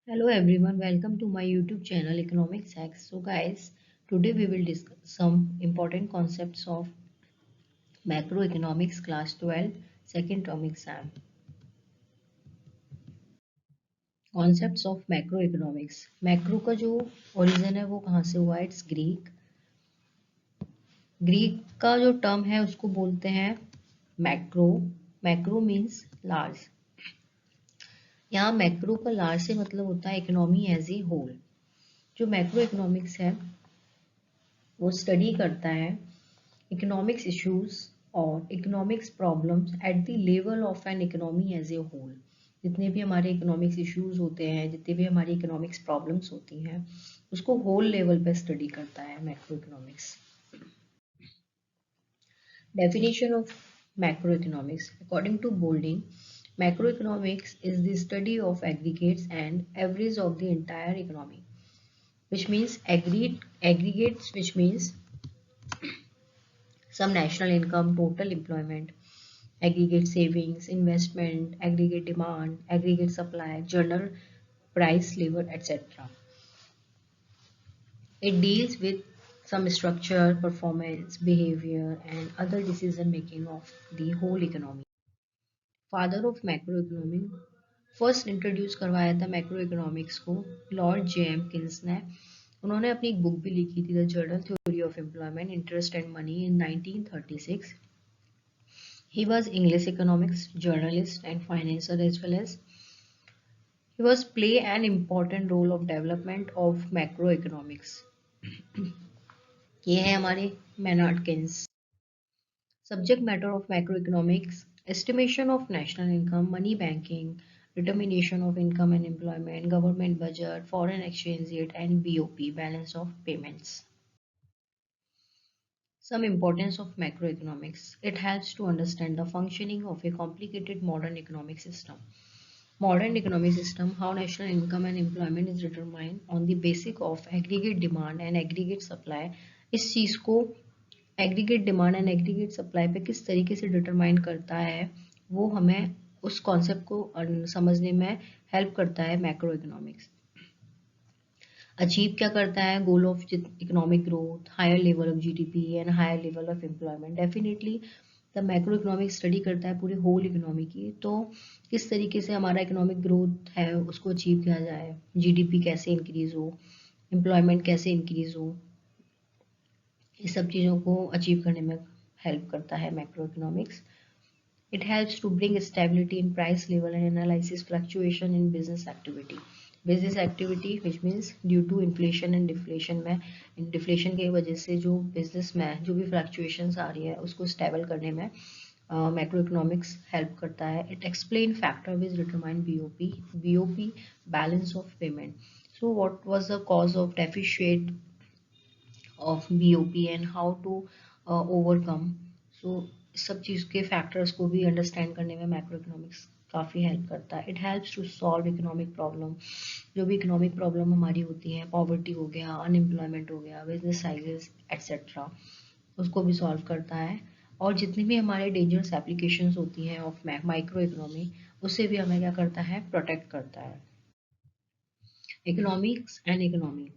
Hello everyone, welcome to my YouTube channel Economics Hacks. So guys, today we will discuss some important concepts of macroeconomics class 12 second term exam. Concepts of macroeconomics. Macro का जो origin है वो कहाँ से हुआ है? It's Greek. Greek का जो टर्म है उसको बोलते हैं मैक्रो। Macro means large. यहाँ मैक्रो का लार्ज से मतलब होता है इकोनॉमी एज ए होल। जो मैक्रो इकोनॉमिक्स है वो स्टडी करता है economics issues और economics problems at the level of an economy as a whole। जितने भी हमारे economics issues होते हैं, जितने भी हमारी economics problems होती हैं, उसको whole level पे study करता है macroeconomics। Definition of macroeconomics according to Boulding, macroeconomics is the study of aggregates and average of the entire economy, which means aggregates, which means some national income, total employment, aggregate savings, investment, aggregate demand, aggregate supply, general price level, etc. It deals with some structure, performance, behavior, and other decision making of the whole economy. Father of macroeconomy, first introduce करवाया था macro economics को Lord जे M Keynes ने। उन्होंने अपनी एक book भी लिखी थी the journal theory of employment interest and money in 1936। He was English economics journalist and financier as well as he was play an important role of development of macroeconomics। ये है हमारे Maynard Keynes. Subject matter of macroeconomics: estimation of national income, money banking, determination of income and employment, government budget, foreign exchange rate, and BOP, balance of payments. Some importance of macroeconomics: it helps to understand the functioning of a complicated modern economic system. Modern economic system, how national income and employment is determined on the basis of aggregate demand and aggregate supply। इस चीज़ को aggregate demand and aggregate supply पे किस तरीके से determine करता है वो हमें उस कॉन्सेप्ट को समझने में हेल्प करता है मैक्रो इकोनॉमिक्स। अचीव क्या करता है? Goal of economic growth, higher level of GDP and higher level of employment. Definitely the macro economic study करता है पूरी होल इकोनॉमी की, तो किस तरीके से हमारा इकोनॉमिक ग्रोथ है उसको अचीव किया जाए, जीडीपी कैसे इंक्रीज हो, एम्प्लॉयमेंट कैसे इंक्रीज हो, ये सब चीज़ों को अचीव करने में हेल्प करता है macro economics. It helps to bring stability in price level and analysis fluctuation in business activity. Business activity which means due to inflation and deflation में, डिफ्लेशन की वजह से जो बिजनेस में जो भी फ्लक्चुएशंस आ रही है उसको स्टेबल करने में मैक्रो इकोनॉमिक्स हेल्प करता है। It explain factor which determine BOP balance of payment. So what was the cause of deficit of BOP and how to overcome। so सब चीज़ के फैक्टर्स को भी अंडरस्टैंड करने में मैक्रो इकोनॉमिक्स काफ़ी हेल्प करता है। It helps to solve economic problem. जो भी इकोनॉमिक प्रॉब्लम हमारी होती है, पॉवर्टी हो गया, अनएम्प्लॉयमेंट हो गया, बिजनेस साइजेस एक्सेट्रा, उसको भी सॉल्व करता है। और जितनी भी हमारे डेंजरस एप्लीकेशंस होती हैं ऑफ माइक्रो इकोनॉमी, उससे भी हमें क्या करता है? प्रोटेक्ट करता है। इकोनॉमिक्स एंड इकोनॉमी,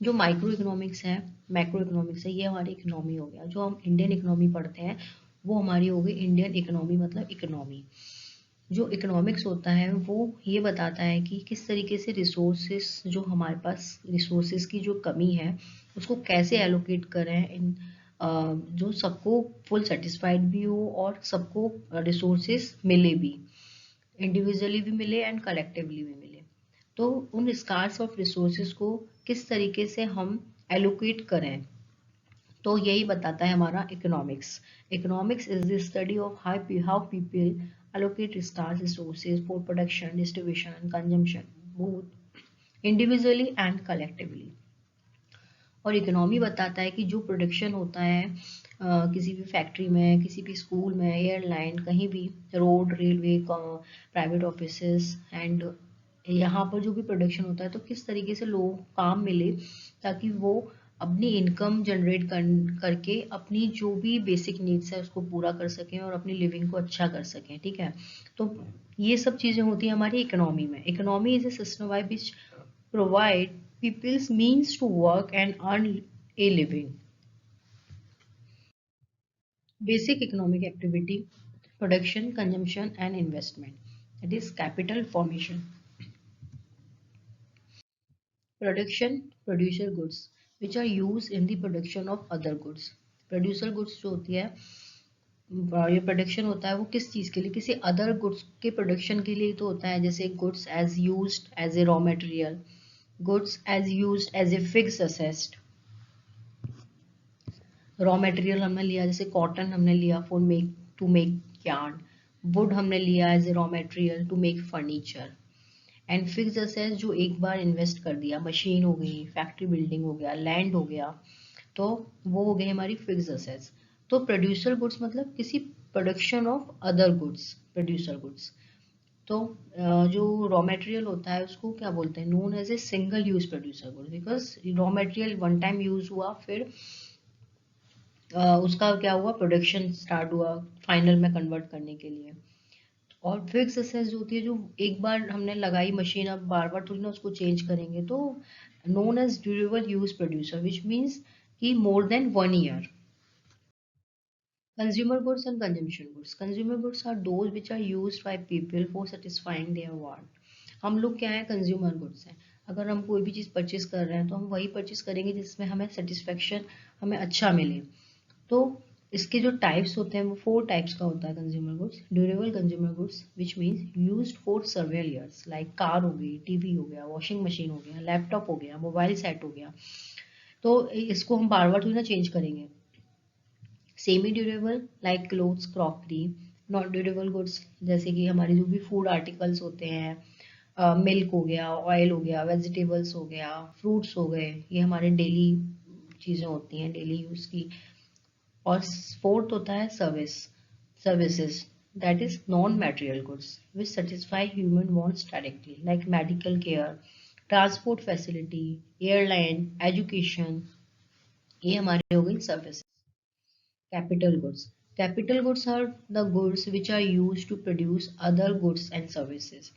जो माइक्रो इकोनॉमिक्स है, मैक्रो इकोनॉमिक्स है, ये हमारी इकोनॉमी हो गया। जो हम इंडियन इकोनॉमी पढ़ते हैं वो हमारी हो गई इंडियन इकोनॉमी, मतलब इकोनॉमी। जो इकोनॉमिक्स होता है वो ये बताता है कि किस तरीके से रिसोर्सेस, जो हमारे पास रिसोर्सेस की जो कमी है उसको कैसे एलोकेट करें इन जो सबको फुल सेटिस्फाइड भी हो और सबको रिसोर्सेस मिले भी, इंडिविजुअली भी मिले एंड कलेक्टिवली भी मिले। तो उन स्कार्स ऑफ रिसोर्सेज को किस तरीके से हम एलोकेट करें, तो यही बताता है हमारा economics. Economics is the study of how people allocate scarce resources for production, distribution and consumption, both individually and collectively। और इकोनॉमी बताता है कि जो प्रोडक्शन होता है किसी भी फैक्ट्री में, किसी भी स्कूल में, एयरलाइन, कहीं भी, road, railway, private offices and यहाँ पर जो भी प्रोडक्शन होता है तो किस तरीके से लोगों को काम मिले ताकि वो अपनी इनकम जनरेट करके अपनी जो भी बेसिक नीड्स है उसको पूरा कर सकें और अपनी लिविंग को अच्छा कर सकें, ठीक है। तो ये सब चीज़ें होती हैं हमारी इकोनॉमी में। Economy is a system by which provide peoples means to work and earn a living. Basic economic activity: production, consumption, and investment. That is capital formation. Production: producer goods which are used in the production of other goods. Producer goods जो होती है, ये production होता है वो किस चीज़ के लिए, किसी अदर गुड्स के प्रोडक्शन के लिए तो होता है, जैसे goods as used as a raw material, goods as used as a fixed asset. Raw material हमने लिया, जैसे कॉटन हमने लिया for make to make yarn, wood हमने लिया as a raw material to make furniture. And fixed assets जो एक बार invest कर दिया, मशीन हो गई, फैक्ट्री बिल्डिंग हो गया, लैंड हो गया, तो वो हो गई हमारी फिक्स्ड असेट्स। तो प्रोड्यूसर गुड्स मतलब किसी production of other goods, producer goods. तो जो रॉ मटेरियल होता है उसको क्या बोलते हैं, known as a single use producer goods, because raw material one time use हुआ, फिर उसका क्या हुआ, प्रोडक्शन स्टार्ट हुआ फाइनल में कन्वर्ट करने के लिए। और फिक्स असेट्स जो होती है, जो एक बार हमने लगाई मशीन, अब बार बार थोड़ी ना उसको चेंज करेंगे, तो known as durable use producer, which means कि more than 1 year। Consumer goods and consumption goods. Consumer goods are those which are used by people for satisfying their want. हम लोग क्या है, कंज्यूमर गुड्स हैं। अगर हम कोई भी चीज़ परचेज कर रहे हैं तो हम वही परचेज करेंगे जिसमें हमें सेटिस्फेक्शन, हमें अच्छा मिले। तो इसके जो टाइप्स होते हैं वो 4 टाइप्स का होता है consumer goods. Durable consumer goods which means used for several years, like car हो गई, टीवी हो गया, वॉशिंग मशीन हो गया, लैपटॉप हो गया, मोबाइल सेट हो गया। तो इसको हम बार बार थोड़ी ना चेंज करेंगे। Semi durable like clothes, crockery. Not durable goods जैसे कि हमारे जो भी फूड आर्टिकल्स होते हैं, मिल्क हो गया, ऑयल हो गया, वेजिटेबल्स हो गया, फ्रूट्स हो गए, ये हमारे डेली चीज़ें होती हैं, डेली यूज़ की। और फोर्थ होता है services, that is non material goods which satisfy human wants directly, like medical care, transport facility, airline, education, ये हमारी हो गई service. Capital goods. Capital goods are the goods which are used to produce other goods and services.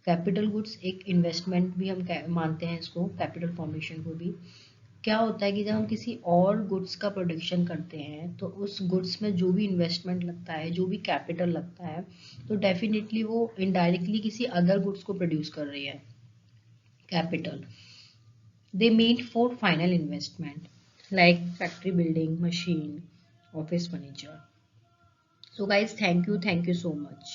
Capital goods एक investment भी हम मानते हैं इसको, कैपिटल फॉर्मेशन को भी। क्या होता है कि जब हम किसी और गुड्स का प्रोडक्शन करते हैं तो उस गुड्स में जो भी इन्वेस्टमेंट लगता है, जो भी कैपिटल लगता है, तो डेफिनेटली वो इनडायरेक्टली किसी अदर गुड्स को प्रोड्यूस कर रही है, capital. They made for final investment like factory building, machine, office furniture. So guys, thank you so much.